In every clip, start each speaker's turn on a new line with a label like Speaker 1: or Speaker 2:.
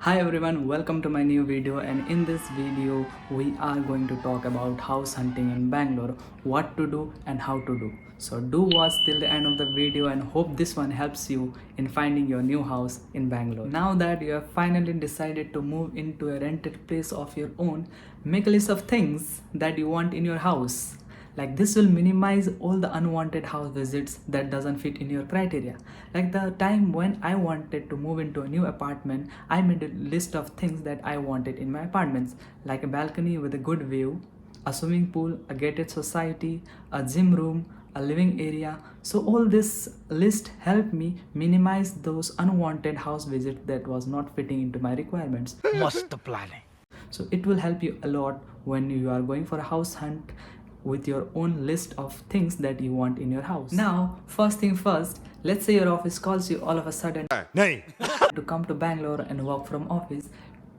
Speaker 1: Hi everyone, welcome to my new video, and in this video we are going to talk about house hunting in Bangalore, what to do and how to do. So do watch till the end of the video and hope this one helps you in finding your new house in Bangalore. Now that you have finally decided to move into a rented place of your own, make a list of things that you want in your house. Like this will minimize all the unwanted house visits that doesn't fit in your criteria. Like the time when I wanted to move into a new apartment, I made a list of things that I wanted in my apartments, like a balcony with a good view, a swimming pool, a gated society, a gym room, a living area. So all this list helped me minimize those unwanted house visits that was not fitting into my requirements.
Speaker 2: मस्त plan है.
Speaker 1: So it will help you a lot when you are going for a house hunt with your own list of things that you want in your house. Now, first thing first, let's say your office calls you all of a sudden to come to Bangalore and work from office.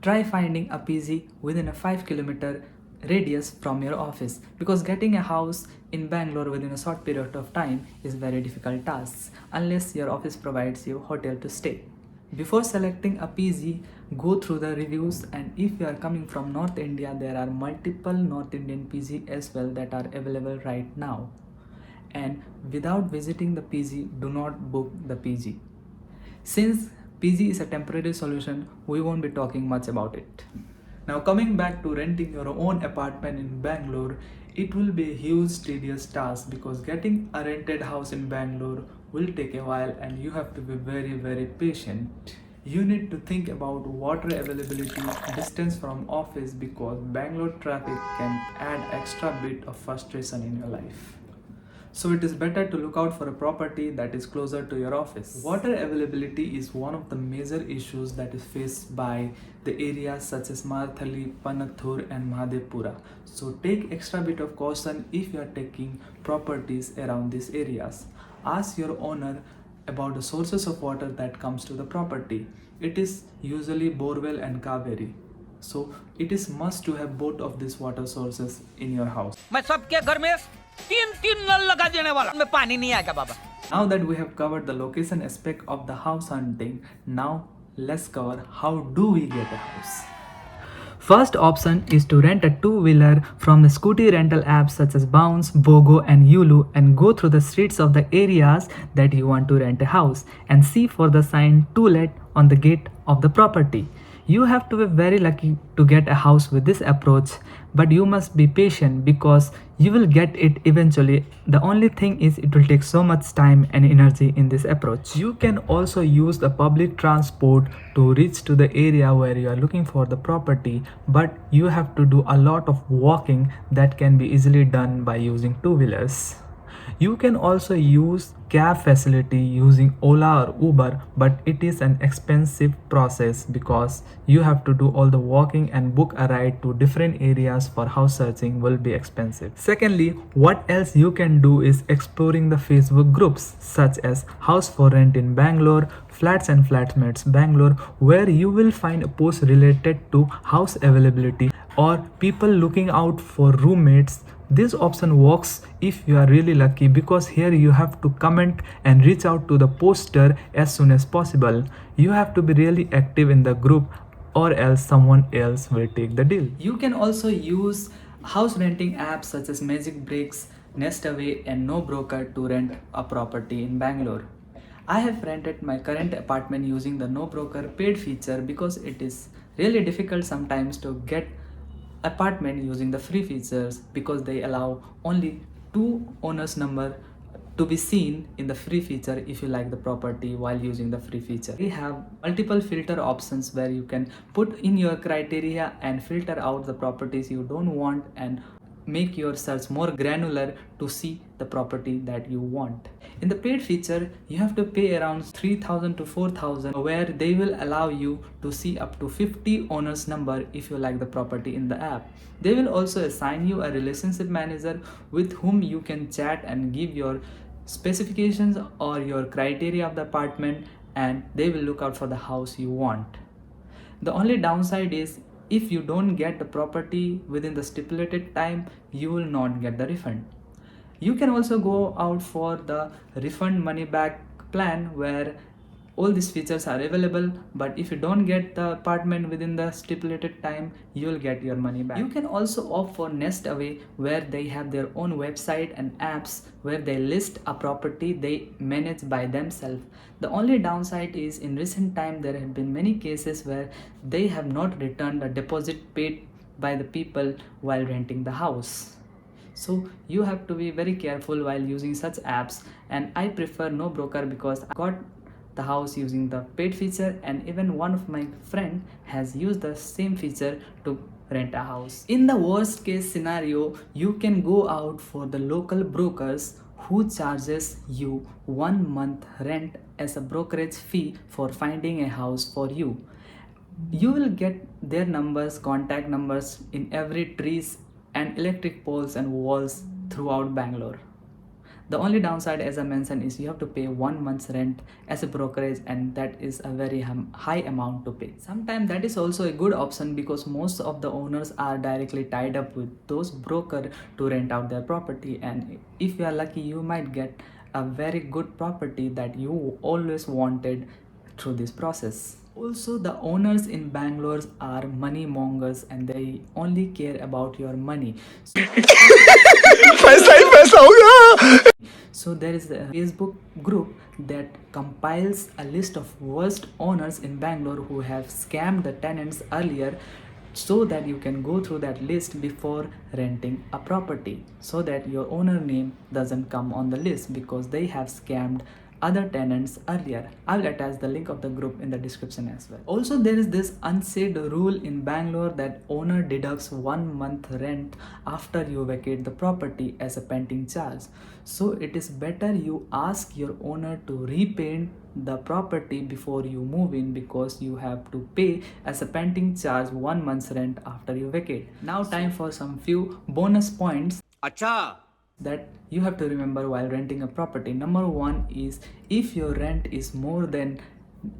Speaker 1: Try finding a PG within a 5 kilometer radius from your office, because getting a house in Bangalore within a short period of time is very difficult task unless your office provides you hotel to stay. Before selecting a PG, go through the reviews, and if you are coming from North India, there are multiple North Indian PG as well that are available right now. And without visiting the PG, do not book the PG. Since PG is a temporary solution, we won't be talking much about it. Now coming back to renting your own apartment in Bangalore, it will be a huge tedious task because getting a rented house in Bangalore will take a while and you have to be very patient. You need to think about water availability, distance from office, because Bangalore traffic can add extra bit of frustration in your life. So it is better to look out for a property that is closer to your office. Water availability is one of the major issues that is faced by the areas such as Marthali, Panathur and Mahadevpura. So take extra bit of caution if you are taking properties around these areas. Ask your owner about the sources of water that comes to the property. It is usually borewell and Kaveri. So it is must to have both of these water sources in your house.
Speaker 2: मैं सबके घर में तीन तीन नल लगा देने वाला. में पानी नहीं आएगा बाबा.
Speaker 1: Now that we have covered the location aspect of the house hunting, now let's cover how do we get a house. First option is to rent a two-wheeler from the scooty rental apps such as Bounce, Bogo and Yulu, and go through the streets of the areas that you want to rent a house and see for the sign "To Let" on the gate of the property. You have to be very lucky to get a house with this approach, but you must be patient because you will get it eventually. The only thing is it will take so much time and energy in this approach. You can also use the public transport to reach to the area where you are looking for the property, but you have to do a lot of walking that can be easily done by using two-wheelers. You can also use cab facility using Ola or Uber, but it is an expensive process because you have to do all the walking and book a ride to different areas for house searching will be expensive. Secondly, what else you can do is exploring the Facebook groups such as House for Rent in Bangalore, Flats and Flatmates Bangalore, where you will find posts related to house availability or people looking out for roommates. This option works if you are really lucky because here you have to comment and reach out to the poster as soon as possible. You have to be really active in the group or else someone else will take the deal. You can also use house renting apps such as Magic Bricks, Nestaway and No Broker to rent a property in Bangalore. I have rented my current apartment using the No Broker paid feature because it is really difficult sometimes to get apartment using the free features because they allow only two owners number to be seen in the free feature if you like the property while using the free feature. We have multiple filter options where you can put in your criteria and filter out the properties you don't want and make your search more granular to see the property that you want. In the paid feature, you have to pay around 3,000 to 4,000 where they will allow you to see up to 50 owners number if you like the property in the app. They will also assign you a relationship manager with whom you can chat and give your specifications or your criteria of the apartment, and they will look out for the house you want. The only downside is if you don't get the property within the stipulated time, you will not get the refund. You can also go out for the refund money back plan where all these features are available, but if you don't get the apartment within the stipulated time, you'll get your money back. You can also opt for Nestaway, where they have their own website and apps where they list a property they manage by themselves. The only downside is in recent time there have been many cases where they have not returned a deposit paid by the people while renting the house. So you have to be very careful while using such apps, and I prefer no broker because I got the house using the paid feature, and even one of my friend has used the same feature to rent a house. In the worst case scenario, you can go out for the local brokers who charges you 1 month rent as a brokerage fee for finding a house for you. You will get their numbers, contact numbers in every trees and electric poles and walls throughout Bangalore. The only downside, as I mentioned, is you have to pay 1 month's rent as a brokerage, and that is a very high amount to pay. Sometimes that is also a good option because most of the owners are directly tied up with those brokers to rent out their property, and if you are lucky, you might get a very good property that you always wanted through this process. Also, the owners in Bangalore are money mongers and they only care about your money. So there is a Facebook group that compiles a list of worst owners in Bangalore who have scammed the tenants earlier, so that you can go through that list before renting a property, so that your owner name doesn't come on the list because they have scammed other tenants earlier. I will attach the link of the group in the description as well. Also, there is this unsaid rule in Bangalore that owner deducts 1 month rent after you vacate the property as a pending charge. So it is better you ask your owner to repaint the property before you move in, because you have to pay as a pending charge 1 month's rent after you vacate. Now time for some few bonus points that you have to remember while renting a property. Number 1 is, if your rent is more than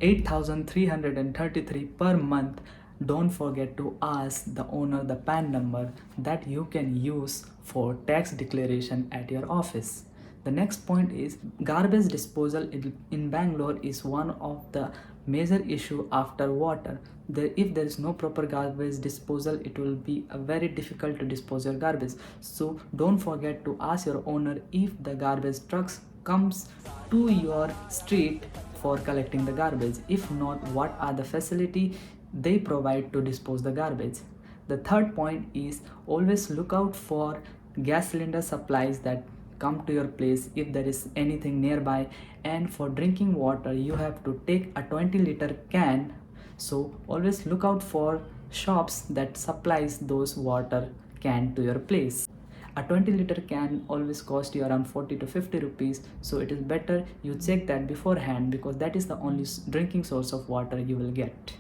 Speaker 1: 8,333 per month, don't forget to ask the owner the PAN number that you can use for tax declaration at your office. The next point is, garbage disposal in Bangalore is one of the major issue after water. If there is no proper garbage disposal, it will be very difficult to dispose your garbage. So don't forget to ask your owner if the garbage trucks comes to your street for collecting the garbage. If not, what are the facility they provide to dispose the garbage. The third point is, always look out for gas cylinder supplies that come to your place if there is anything nearby. And for drinking water, you have to take a 20-liter can, so always look out for shops that supplies those water can to your place. A 20-liter can always cost you around 40 to 50 rupees, so it is better you check that beforehand because that is the only drinking source of water you will get.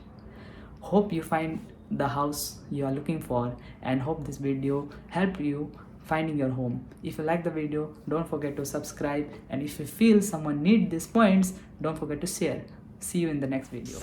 Speaker 1: Hope you find the house you are looking for, and hope this video helped you finding your home. If you like the video, don't forget to subscribe, and if you feel someone need these points, don't forget to share. See you in the next video.